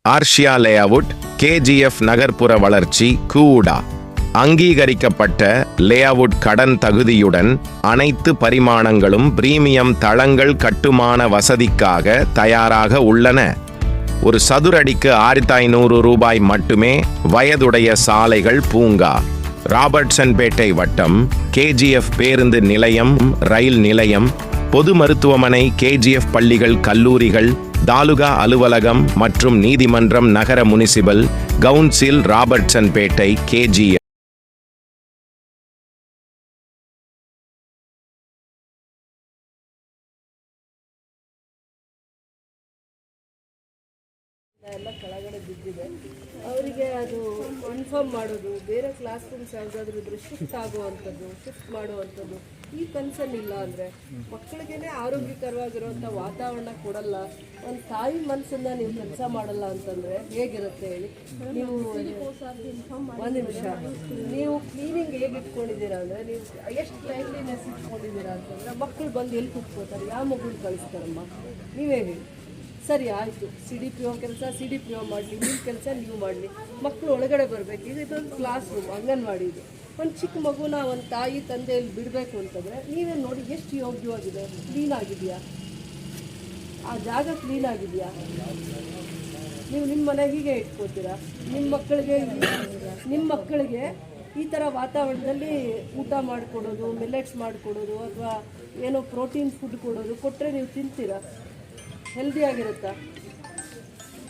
ஆர்ஷியா layout KGF நகர்ப்புற வளர்ச்சி கூடா அங்கீகரிக்கப்பட்ட லேஅவுட் கடன் தகுதியுடன் அனைத்து பரிமாணங்களும் பிரீமியம் தளங்கள் கட்டுமான வசதிக்காக தயாராக உள்ளன. ஒரு சதுரடிக்கு 1500 ரூபாய் மட்டுமே. வயதுடைய சாலைகள் பூங்கா, ராபர்ட்சன்பேட்டை வட்டம், கேஜிஎஃப் பேருந்து நிலையம், ரயில் நிலையம், பொது மருத்துவமனை, கேஜிஎஃப் பள்ளிகள், கல்லூரிகள், தாலுகா அலுவலகம் மற்றும் நீதிமன்றம், நகர முனிசிபல் கவுன்சில், ராபர்ட்சன்பேட்டை, கேஜிஎஃப். ಎಲ್ಲ ಕೆಳಗಡೆ ಬಿದ್ದಿದೆ. ಅವರಿಗೆ ಅದು ಇನ್ಫಾರ್ಮ್ ಮಾಡೋದು, ಬೇರೆ ಕ್ಲಾಸ್ ರೂಮ್ಸ್ ಯಾವುದಾದ್ರೂ ಇದ್ರೆ ಶಿಫ್ಟ್ ಆಗುವಂಥದ್ದು, ಶಿಫ್ಟ್ ಮಾಡುವಂಥದ್ದು, ಈ ಕನ್ಸರ್ನ್ ಇಲ್ಲ ಅಂದರೆ ಮಕ್ಕಳಿಗೇನೆ ಆರೋಗ್ಯಕರವಾಗಿರುವಂಥ ವಾತಾವರಣ ಕೊಡಲ್ಲ. ಒಂದು ತಾಯಿ ಮನಸ್ಸನ್ನ ನೀವು ಕೆಲಸ ಮಾಡಲ್ಲ ಅಂತಂದರೆ ಹೇಗಿರುತ್ತೆ ಹೇಳಿ? ನೀವು ಒಂದು ನಿಮಿಷ, ನೀವು ಕ್ಲೀನಿಂಗ್ ಹೇಗೆ ಇಟ್ಕೊಂಡಿದ್ದೀರಾ ಅಂದರೆ, ನೀವು ಎಷ್ಟು ಕ್ಲೈನ್ಲಿನೆಸ್ ಇಟ್ಕೊಂಡಿದ್ದೀರಾ ಅಂತಂದರೆ ಮಕ್ಕಳು ಬಂದು ಎಲ್ಲಿ ಕುತ್ಕೋತಾರೆ? ಯಾವ ಮಗುನ ಕಳಿಸ್ತಾರಮ್ಮ? ನೀವೇ ಹೇಳಿ. ಸರಿ ಆಯಿತು, CDPO ಕೆಲಸ CDPO ಮಾಡಲಿ, ನಿಮ್ಮ ಕೆಲಸ ನೀವು ಮಾಡಲಿ, ಮಕ್ಕಳು ಒಳಗಡೆ ಬರಬೇಕು. ಇದೊಂದು ಕ್ಲಾಸ್ ರೂಮ್, ಅಂಗನವಾಡಿ ಇದು. ಒಂದು ಚಿಕ್ಕ ಮಗುನ ಒಂದು ತಾಯಿ ತಂದೆಯಲ್ಲಿ ಬಿಡಬೇಕು ಅಂತಂದರೆ ನೀವೇ ನೋಡಿ ಎಷ್ಟು ಯೋಗ್ಯವಾಗಿದೆ, ಕ್ಲೀನ್ ಆಗಿದೆಯಾ, ಆ ಜಾಗ ಕ್ಲೀನ್ ಆಗಿದೆಯಾ? ನೀವು ನಿಮ್ಮ ಮನೆ ಹೀಗೆ ಇಟ್ಕೋತೀರಾ? ನಿಮ್ಮ ಮಕ್ಕಳಿಗೆ ಈ ಥರ ವಾತಾವರಣದಲ್ಲಿ ಊಟ ಮಾಡಿಕೊಡೋದು, ಮಿಲ್ಲೆಟ್ಸ್ ಮಾಡಿಕೊಡೋದು ಅಥವಾ ಏನೋ ಪ್ರೋಟೀನ್ ಫುಡ್ ಕೊಡೋದು ಕೊಟ್ಟರೆ ನೀವು ತಿಂತೀರಾ? ಹೆಲ್ದಿಯಾಗಿರುತ್ತಾ?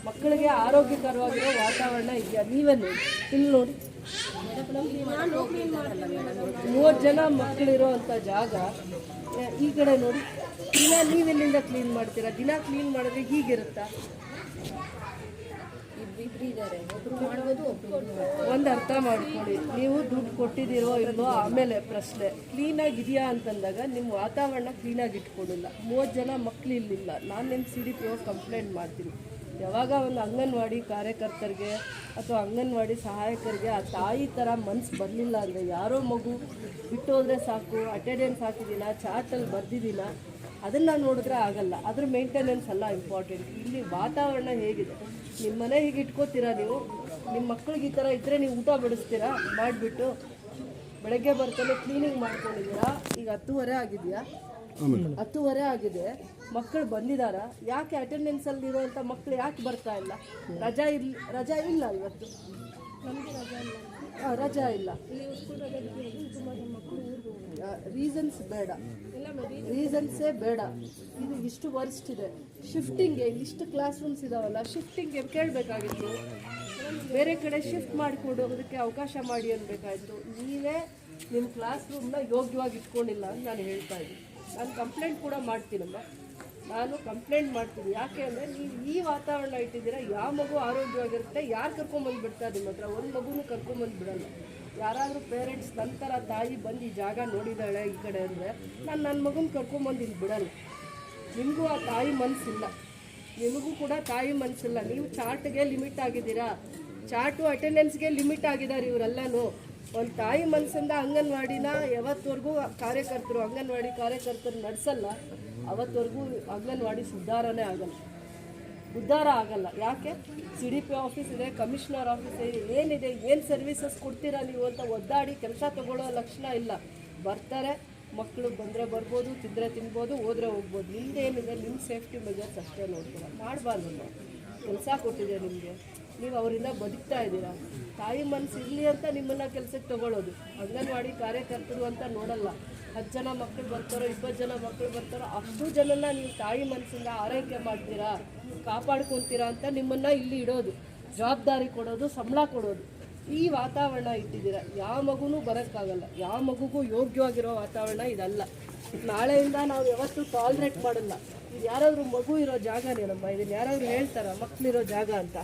ಮಕ್ಕಳಿಗೆ ಆರೋಗ್ಯಕರವಾಗಿರೋ ವಾತಾವರಣ ಇದೆಯಾ? ನೀವೇ ನೋಡಿ, ಇಲ್ಲಿ ನೋಡಿ, 30 ಜನ ಮಕ್ಕಳಿರೋ ಅಂಥ ಜಾಗ. ಈ ಕಡೆ ನೋಡಿ, ದಿನ ನೀವೆಲ್ಲಿಂದ ಕ್ಲೀನ್ ಮಾಡ್ತೀರಾ? ದಿನ ಕ್ಲೀನ್ ಮಾಡಿದ್ರೆ ಹೀಗಿರುತ್ತಾ? ಒಂದು ಅರ್ಥ ಮಾಡ್ಕೊಳ್ಳಿ, ನೀವು ದುಡ್ಡು ಕೊಟ್ಟಿದ್ದೀರೋ ಇಲ್ವೋ ಆಮೇಲೆ ಪ್ರಶ್ನೆ. ಕ್ಲೀನಾಗಿದೆಯಾ ಅಂತಂದಾಗ ನಿಮ್ಮ ವಾತಾವರಣ ಕ್ಲೀನಾಗಿ ಇಟ್ಕೊಡಿಲ್ಲ. 30 ಜನ ಮಕ್ಕಳು ಇಲ್ಲಿಲ್ಲ, ನಾನು ನಿಮ್ಮ CDPO ಕಂಪ್ಲೇಂಟ್ ಮಾಡ್ತೀನಿ. ಯಾವಾಗ ಒಂದು ಅಂಗನವಾಡಿ ಕಾರ್ಯಕರ್ತರಿಗೆ ಅಥವಾ ಅಂಗನವಾಡಿ ಸಹಾಯಕರಿಗೆ ಆ ತಾಯಿ ಥರ ಮನಸ್ಸು ಬರಲಿಲ್ಲ ಅಂದರೆ, ಯಾರೋ ಮಗು ಬಿಟ್ಟೋದ್ರೆ ಸಾಕು, ಅಟೆಂಡೆನ್ಸ್ ಹಾಕಿದ್ದೀನ, ಚಾರ್ಟಲ್ಲಿ ಬರ್ದಿದ್ದೀನ, ಅದನ್ನು ನೋಡಿದ್ರೆ ಆಗಲ್ಲ. ಅದ್ರ ಮೇಂಟೆನೆನ್ಸ್ ಎಲ್ಲ ಇಂಪಾರ್ಟೆಂಟ್. ಇಲ್ಲಿ ವಾತಾವರಣ ಹೇಗಿದೆ? ನಿಮ್ಮ ಮನೆ ಹೀಗೆ ಇಟ್ಕೋತೀರಾ ನೀವು? ನಿಮ್ಮ ಮಕ್ಳಿಗೆ ಈ ಥರ ಇದ್ದರೆ ನೀವು ಊಟ ಬಡಿಸ್ತೀರಾ? ಮಾಡಿಬಿಟ್ಟು ಬೆಳಗ್ಗೆ ಬರ್ತಾನೆ ಕ್ಲೀನಿಂಗ್ ಮಾಡ್ಕೊಂಡಿದ್ದೀರಾ. ಈಗ 10:30 ಆಗಿದೆಯಾ? 10:30 ಆಗಿದೆ. ಮಕ್ಕಳು ಬಂದಿದ್ದಾರಾ? ಯಾಕೆ ಅಟೆಂಡೆನ್ಸಲ್ಲಿ ಇರೋವಂಥ ಮಕ್ಕಳು ಯಾಕೆ ಬರ್ತಾ ಇಲ್ಲ? ರಜಾ ಇಲ್ಲ ಇವತ್ತು, ನಮಗೆ ರಜಾ ಇಲ್ಲ. ರೀಸನ್ಸೇ ಬೇಡ. ಇದು ಇಷ್ಟು ವರ್ಸ್ಟ್ ಇದೆ. ಶಿಫ್ಟಿಂಗ್ಗೆ ಇಷ್ಟು ಕ್ಲಾಸ್ ರೂಮ್ಸ್ ಇದಾವಲ್ಲ, ಶಿಫ್ಟಿಂಗ್ಗೆ ಕೇಳಬೇಕಾಗಿತ್ತು. ಬೇರೆ ಕಡೆ ಶಿಫ್ಟ್ ಮಾಡಿಕೊಡೋದಕ್ಕೆ ಅವಕಾಶ ಮಾಡಿ ಅನ್ಬೇಕಾಯಿತು. ನೀವೇ ನಿಮ್ಮ ಕ್ಲಾಸ್ ರೂಮ್ನ ಯೋಗ್ಯವಾಗಿ ಇಟ್ಕೊಂಡಿಲ್ಲ ಅಂತ ನಾನು ಹೇಳ್ತಾ ಇದ್ದೀನಿ. ನಾನು ಕಂಪ್ಲೇಂಟ್ ಕೂಡ ಮಾಡ್ತೀನಮ್ಮ, ನಾನು ಕಂಪ್ಲೇಂಟ್ ಮಾಡ್ತೀನಿ. ಯಾಕೆ ಅಂದರೆ ನೀವು ಈ ವಾತಾವರಣ ಇಟ್ಟಿದ್ದೀರಾ. ಯಾವ ಮಗು ಆರೋಗ್ಯವಾಗಿರುತ್ತೆ? ಯಾರು ಕರ್ಕೊಂಬಂದು ಬಿಡ್ತಾರೆ ನಿಮ್ಮ ಹತ್ರ? ಒಂದು ಮಗುನೂ ಕರ್ಕೊಂಬಂದು ಬಿಡಲ್ಲ. ಯಾರಾದರೂ ಪೇರೆಂಟ್ಸ್ ನಂತರ ತಾಯಿ ಬಂದು ಈ ಜಾಗ ನೋಡಿದ್ದಾಳೆ ಈ ಕಡೆ ಅಂದರೆ, ನಾನು ನನ್ನ ಮಗುನ ಕರ್ಕೊಂಬಂದು ಇಲ್ಲಿ ಬಿಡಲ್ಲ. ನಿಮಗೂ ಆ ತಾಯಿ ಮನಸ್ಸಿಲ್ಲ, ನಿಮಗೂ ಕೂಡ ತಾಯಿ ಮನಸ್ಸಿಲ್ಲ. ನೀವು ಚಾರ್ಟ್ಗೆ ಲಿಮಿಟ್ ಆಗಿದ್ದೀರಾ, ಚಾರ್ಟು ಅಟೆಂಡೆನ್ಸ್ಗೆ ಲಿಮಿಟ್ ಆಗಿದ್ದಾರೆ ಇವರೆಲ್ಲನೂ. ಒಂದು ತಾಯಿ ಮನಸ್ಸಿಂದ ಅಂಗನವಾಡಿನ ಯಾವತ್ತವರೆಗೂ ಅಂಗನವಾಡಿ ಕಾರ್ಯಕರ್ತರು ನಡೆಸಲ್ಲ, ಅವತ್ತವರೆಗೂ ಅಂಗನವಾಡಿ ಉದ್ಧಾರ ಆಗಲ್ಲ. ಯಾಕೆ? CDPO ಆಫೀಸ್ ಇದೆ, ಕಮಿಷನರ್ ಆಫೀಸ್ ಇದೆ, ಏನಿದೆ, ಏನು ಸರ್ವಿಸಸ್ ಕೊಡ್ತೀರಾ ನೀವು ಅಂತ ಒದ್ದಾಡಿ ಕೆಲಸ ತಗೊಳ್ಳೋ ಲಕ್ಷಣ ಇಲ್ಲ. ಬರ್ತಾರೆ ಮಕ್ಕಳು, ಬಂದರೆ ಬರ್ಬೋದು, ತಿಂದರೆ ತಿನ್ಬೋದು, ಹೋದರೆ ಹೋಗ್ಬೋದು. ನಿಮ್ದೇನಿದೆ? ನಿಮ್ಮ ಸೇಫ್ಟಿ ಮೆಜರ್ಸ್ ಅಷ್ಟೇ ನೋಡ್ತೀರಾ. ಮಾಡಬಾರ್ದು. ನಾವು ಕೆಲಸ ಕೊಟ್ಟಿದೆ ನಿಮಗೆ, ನೀವು ಅವರಿಂದ ಬದುಕ್ತಾ ಇದ್ದೀರಾ. ತಾಯಿ ಮನಸ್ಸು ಇರಲಿ ಅಂತ ನಿಮ್ಮನ್ನು ಕೆಲಸಕ್ಕೆ ತೊಗೊಳ್ಳೋದು. ಅಂಗನವಾಡಿ ಕಾರ್ಯಕರ್ತರು ಅಂತ ನೋಡಲ್ಲ. 10 ಜನ ಮಕ್ಕಳು ಬರ್ತಾರೋ, 20 ಜನ ಮಕ್ಕಳು ಬರ್ತಾರೋ, ಅಷ್ಟು ಜನನ ನೀವು ತಾಯಿ ಮನಸ್ಸಿಂದ ಆರೈಕೆ ಮಾಡ್ತೀರಾ, ಕಾಪಾಡ್ಕೊತೀರಾ ಅಂತ ನಿಮ್ಮನ್ನು ಇಲ್ಲಿ ಇಡೋದು, ಜವಾಬ್ದಾರಿ ಕೊಡೋದು, ಸಂಬಳ ಕೊಡೋದು. ಈ ವಾತಾವರಣ ಇಟ್ಟಿದ್ದೀರಾ. ಯಾವ ಮಗುನೂ ಬರೋಕ್ಕಾಗಲ್ಲ. ಯಾವ ಮಗುಗೂ ಯೋಗ್ಯವಾಗಿರೋ ವಾತಾವರಣ ಇದಲ್ಲ. ನಾಳೆಯಿಂದ ನಾವು ಯಾವತ್ತೂ ಟಾಲ್ರೇಟ್ ಮಾಡಲ್ಲ. ಇದು ಯಾರಾದರೂ ಮಗು ಇರೋ ಜಾಗನೇನಮ್ಮ? ಇದನ್ನು ಯಾರಾದರೂ ಹೇಳ್ತಾರ ಮಕ್ಕಳಿರೋ ಜಾಗ ಅಂತ?